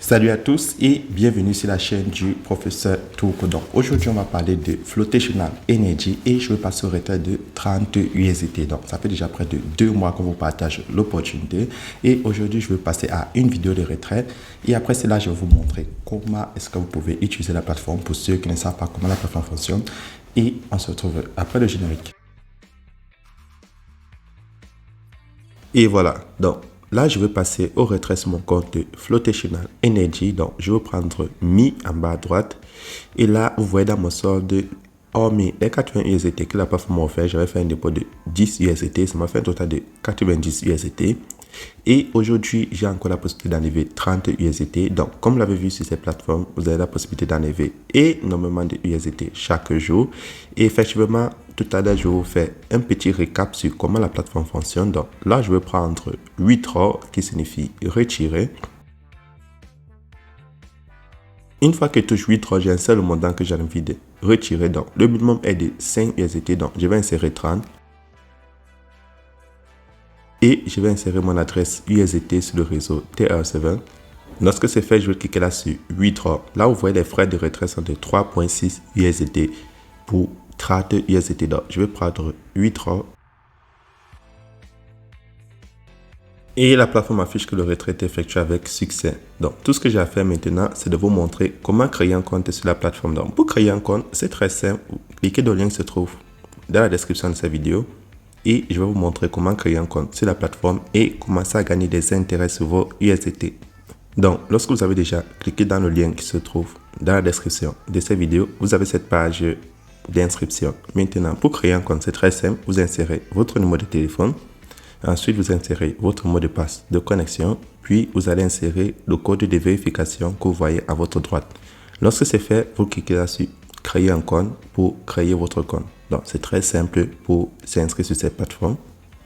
Salut à tous et bienvenue sur la chaîne du professeur Touko. Donc aujourd'hui on va parler de Flotational Energy et je vais passer au retrait de 30 USDT. Donc ça fait déjà près de 2 mois qu'on vous partage l'opportunité et aujourd'hui je vais passer à une vidéo de retrait et après cela je vais vous montrer comment est-ce que vous pouvez utiliser la plateforme pour ceux qui ne savent pas comment la plateforme fonctionne et on se retrouve après le générique. Et voilà, donc là, je vais passer au retrait sur mon compte de Flotational Energy. Donc, je vais prendre Mi en bas à droite. Et là, vous voyez dans mon solde, hormis les 80 USDT que la plateforme m'a offert, j'avais fait un dépôt de 10 USDT. Ça m'a fait un total de 90 USDT. Et aujourd'hui, j'ai encore la possibilité d'enlever 30 USDT. Donc, comme vous l'avez vu sur cette plateforme, vous avez la possibilité d'enlever énormément de USDT chaque jour. Et effectivement, tout à l'heure, je vais vous faire un petit récap sur comment la plateforme fonctionne. Donc là, je vais prendre withdraw qui signifie retirer. Une fois que je touche withdraw, j'ai un seul montant que j'ai envie de retirer. Donc le minimum est de 5 USDT. Donc je vais insérer 30. Et je vais insérer mon adresse USDT sur le réseau TR7. Lorsque c'est fait, je vais cliquer là sur withdraw. Là, vous voyez les frais de retrait sont de 3,6 USDT pour 30 USDT. Donc, je vais prendre withdraw. Et la plateforme affiche que le retrait est effectué avec succès. Donc, tout ce que j'ai à faire maintenant, c'est de vous montrer comment créer un compte sur la plateforme. Donc, pour créer un compte, c'est très simple. Cliquez dans le lien qui se trouve dans la description de cette vidéo. Et je vais vous montrer comment créer un compte sur la plateforme et commencer à gagner des intérêts sur vos USDT. Donc, lorsque vous avez déjà cliqué dans le lien qui se trouve dans la description de cette vidéo, vous avez cette page d'inscription. Maintenant, pour créer un compte, c'est très simple. Vous insérez votre numéro de téléphone. Ensuite, vous insérez votre mot de passe de connexion. Puis, vous allez insérer le code de vérification que vous voyez à votre droite. Lorsque c'est fait, vous cliquez là sur créer un compte pour créer votre compte. Donc, c'est très simple pour s'inscrire sur cette plateforme.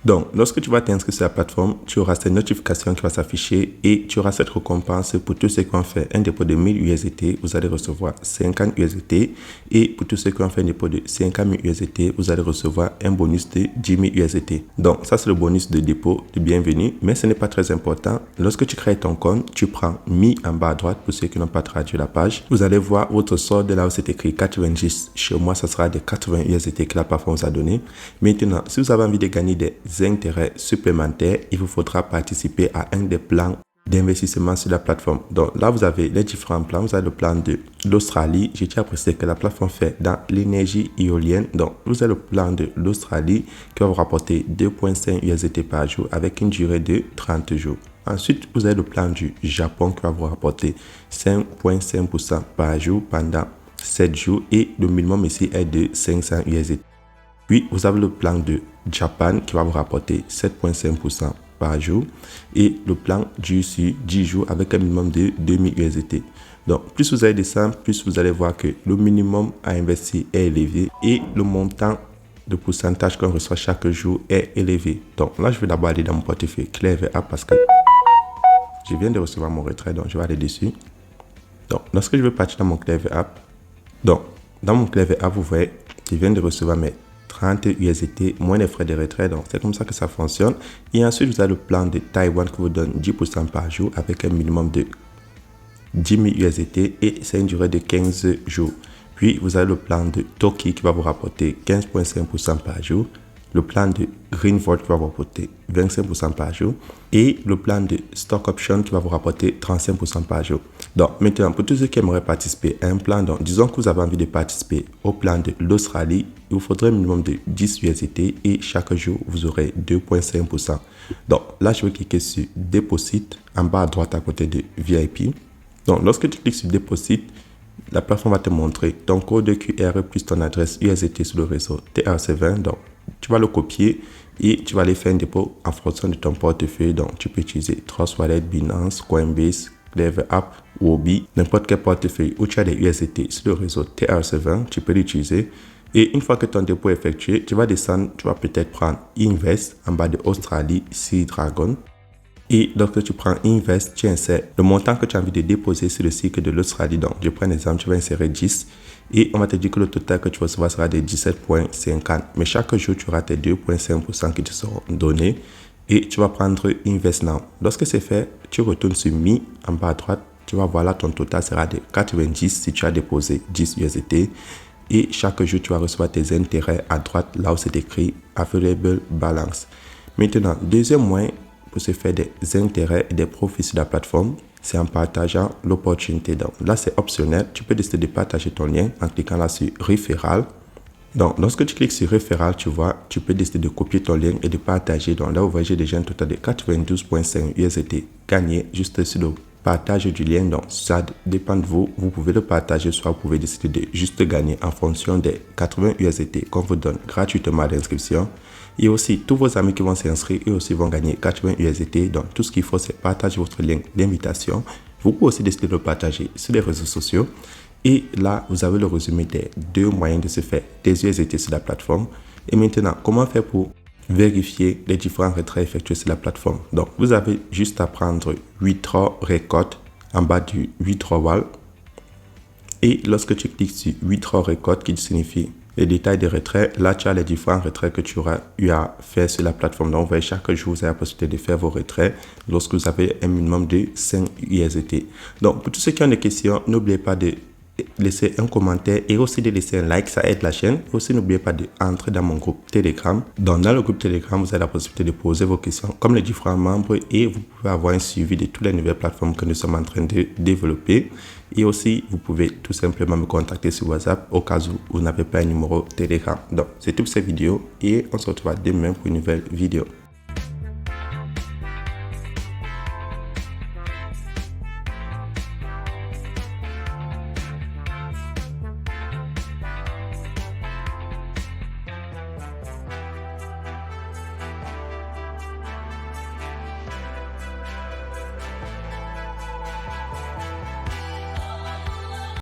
Donc, lorsque tu vas t'inscrire sur la plateforme, tu auras cette notification qui va s'afficher et tu auras cette récompense pour tous ceux qui ont fait un dépôt de 1000 USDT, vous allez recevoir 50 USDT et pour tous ceux qui ont fait un dépôt de 50 000 USDT, vous allez recevoir un bonus de 10 000 USDT. Donc, ça c'est le bonus de dépôt de bienvenue, mais ce n'est pas très important. Lorsque tu crées ton compte, tu prends Mi en bas à droite pour ceux qui n'ont pas traduit la page. Vous allez voir votre solde là où c'est écrit 90. Chez moi, ça sera des 80 USDT que la plateforme vous a donné. Maintenant, si vous avez envie de gagner des intérêts supplémentaires, il vous faudra participer à un des plans d'investissement sur la plateforme. Donc là, vous avez les différents plans. Vous avez le plan de l'Australie. Je tiens à préciser que la plateforme fait dans l'énergie éolienne. Donc, vous avez le plan de l'Australie qui va vous rapporter 2,5 USDT par jour avec une durée de 30 jours. Ensuite, vous avez le plan du Japon qui va vous rapporter 5,5% par jour pendant 7 jours et le minimum ici est de 500 USDT. Puis, vous avez le plan de Japan qui va vous rapporter 7,5% par jour et le plan du sur 10 jours avec un minimum de 2000 USDT. Donc, plus vous allez descendre, plus vous allez voir que le minimum à investir est élevé et le montant de pourcentage qu'on reçoit chaque jour est élevé. Donc, là, je vais d'abord aller dans mon portefeuille Clever App parce que je viens de recevoir mon retrait, donc je vais aller dessus. Donc, lorsque je vais partir dans mon Clever App, donc, dans mon Clever App, vous voyez, je viens de recevoir mes 30 USDT moins les frais de retrait. Donc, c'est comme ça que ça fonctionne. Et ensuite, vous avez le plan de Taïwan qui vous donne 10% par jour avec un minimum de 10 000 USDT et c'est une durée de 15 jours. Puis, vous avez le plan de Toki qui va vous rapporter 15,5% par jour. Le plan de Greenvolt qui va vous rapporter 25% par jour. Et le plan de Stock Option qui va vous rapporter 35% par jour. Donc, maintenant, pour tous ceux qui aimeraient participer à un plan, donc, disons que vous avez envie de participer au plan de l'Australie, il vous faudrait un minimum de 10 USDT et chaque jour, vous aurez 2,5%. Donc, là, je vais cliquer sur Deposit en bas à droite à côté de VIP. Donc, lorsque tu cliques sur Deposit, la plateforme va te montrer ton code QR plus ton adresse USDT sur le réseau TRC20. Donc, tu vas le copier et tu vas aller faire un dépôt en fonction de ton portefeuille. Donc, tu peux utiliser Trust Wallet, Binance, Coinbase, Clever App, Wobi, n'importe quel portefeuille où tu as des USDT sur le réseau TRC20, tu peux l'utiliser. Et une fois que ton dépôt est effectué, tu vas descendre, tu vas peut-être prendre Invest en bas de Australie, Sea Dragon. Et lorsque tu prends Invest, tu insères le montant que tu as envie de déposer sur le cycle de l'Australie. Donc, je prends un exemple, tu vas insérer 10 et on va te dire que le total que tu vas recevoir sera de 17,50. Mais chaque jour, tu auras tes 2,5% qui te seront donnés et tu vas prendre Invest Now. Lorsque c'est fait, tu retournes sur Mi en bas à droite, tu vas voir là, ton total sera de 90 si tu as déposé 10 USDT. Et chaque jour, tu vas recevoir tes intérêts à droite, là où c'est écrit Available Balance. Maintenant, deuxième moyen pour se faire des intérêts et des profits sur la plateforme, c'est en partageant l'opportunité. Donc là, c'est optionnel. Tu peux décider de partager ton lien en cliquant là sur Référal. Donc, lorsque tu cliques sur Référal, tu vois, tu peux décider de copier ton lien et de partager. Donc là, vous voyez, j'ai déjà un total de 92,5 USDT gagnés juste sur le partage du lien. Donc, ça dépend de vous. Vous pouvez le partager, soit vous pouvez décider de juste gagner en fonction des 80 USDT qu'on vous donne gratuitement à l'inscription. Et aussi, tous vos amis qui vont s'inscrire, eux aussi vont gagner 80 USDT. Donc, tout ce qu'il faut, c'est partager votre lien d'invitation. Vous pouvez aussi décider de le partager sur les réseaux sociaux. Et là, vous avez le résumé des deux moyens de se faire des USDT sur la plateforme. Et maintenant, comment faire pour vérifier les différents retraits effectués sur la plateforme? Donc, vous avez juste à prendre Withdraw Record en bas du Withdrawal. Et lorsque tu cliques sur Withdraw Record, qui signifie les détails des retraits, là, tu as les différents retraits que tu auras eu à faire sur la plateforme. Donc, vous voyez, chaque jour, vous avez la possibilité de faire vos retraits lorsque vous avez un minimum de 5 USDT. Donc, pour tous ceux qui ont des questions, n'oubliez pas de laisser un commentaire et aussi de laisser un like, ça aide la chaîne. Aussi, n'oubliez pas d'entrer dans mon groupe Telegram. Dans le groupe Telegram, vous avez la possibilité de poser vos questions comme les différents membres et vous pouvez avoir un suivi de toutes les nouvelles plateformes que nous sommes en train de développer. Et aussi, vous pouvez tout simplement me contacter sur WhatsApp au cas où vous n'avez pas un numéro Telegram. Donc, c'est tout pour cette vidéo et on se retrouve demain pour une nouvelle vidéo.